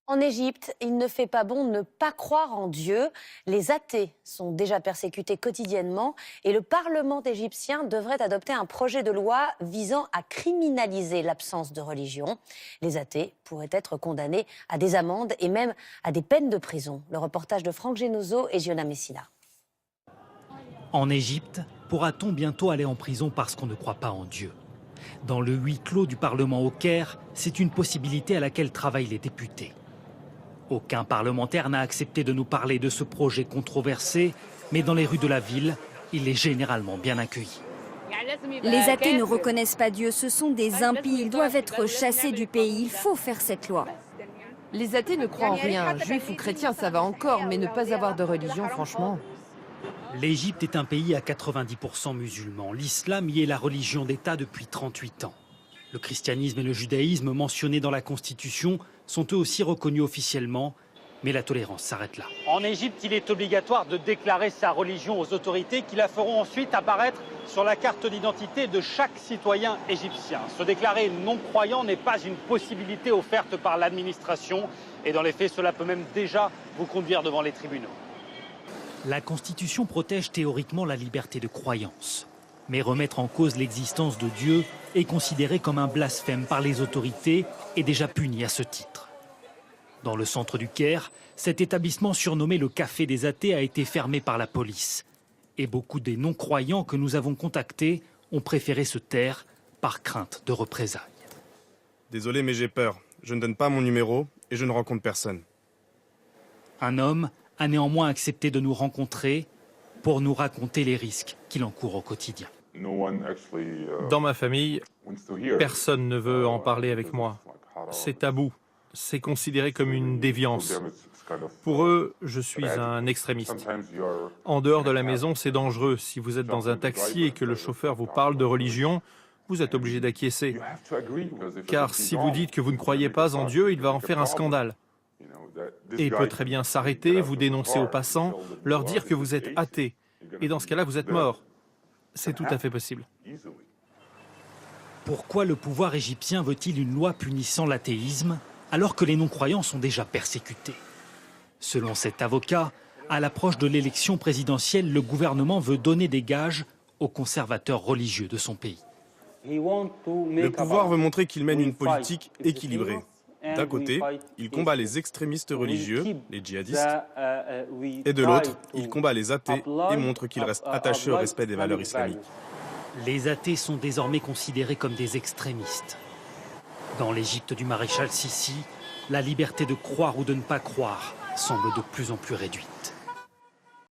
En Égypte, il ne fait pas bon ne pas croire en Dieu. Les athées sont déjà persécutés quotidiennement et le Parlement égyptien devrait adopter un projet de loi visant à criminaliser l'absence de religion. Les athées pourraient être condamnés à des amendes et même à des peines de prison. Le reportage de Franck Genozo et Giona Messina. En Égypte, pourra-t-on bientôt aller en prison parce qu'on ne croit pas en Dieu? Dans le huis clos du Parlement au Caire, c'est une possibilité à laquelle travaillent les députés. Aucun parlementaire n'a accepté de nous parler de ce projet controversé, mais dans les rues de la ville, il est généralement bien accueilli. Les athées ne reconnaissent pas Dieu, ce sont des impies, ils doivent être chassés du pays, il faut faire cette loi. Les athées ne croient en rien, juifs ou chrétiens ça va encore, mais ne pas avoir de religion franchement. L'Égypte est un pays à 90% musulman. L'islam y est la religion d'État depuis 38 ans. Le christianisme et le judaïsme mentionnés dans la Constitution sont eux aussi reconnus officiellement, mais la tolérance s'arrête là. En Égypte, il est obligatoire de déclarer sa religion aux autorités qui la feront ensuite apparaître sur la carte d'identité de chaque citoyen égyptien. Se déclarer non-croyant n'est pas une possibilité offerte par l'administration et dans les faits, cela peut même déjà vous conduire devant les tribunaux. La Constitution protège théoriquement la liberté de croyance. Mais remettre en cause l'existence de Dieu est considéré comme un blasphème par les autorités et déjà puni à ce titre. Dans le centre du Caire, cet établissement surnommé le Café des athées a été fermé par la police. Et beaucoup des non-croyants que nous avons contactés ont préféré se taire par crainte de représailles. Désolé, mais j'ai peur. Je ne donne pas mon numéro et je ne rencontre personne. Un homme a néanmoins accepté de nous rencontrer pour nous raconter les risques qu'il encourt au quotidien. Dans ma famille, personne ne veut en parler avec moi. C'est tabou. C'est considéré comme une déviance. Pour eux, je suis un extrémiste. En dehors de la maison, c'est dangereux. Si vous êtes dans un taxi et que le chauffeur vous parle de religion, vous êtes obligé d'acquiescer. Car si vous dites que vous ne croyez pas en Dieu, il va en faire un scandale. Et il peut très bien s'arrêter, vous dénoncer aux passants, leur dire que vous êtes athée. Et dans ce cas-là, vous êtes mort. C'est tout à fait possible. Pourquoi le pouvoir égyptien veut-il une loi punissant l'athéisme alors que les non-croyants sont déjà persécutés? Selon cet avocat, à l'approche de l'élection présidentielle, le gouvernement veut donner des gages aux conservateurs religieux de son pays. Le pouvoir veut montrer qu'il mène une politique équilibrée. D'un côté, il combat les extrémistes religieux, les djihadistes, et de l'autre, il combat les athées et montre qu'il reste attaché au respect des valeurs islamiques. Les athées sont désormais considérés comme des extrémistes. Dans l'Égypte du maréchal Sissi, la liberté de croire ou de ne pas croire semble de plus en plus réduite.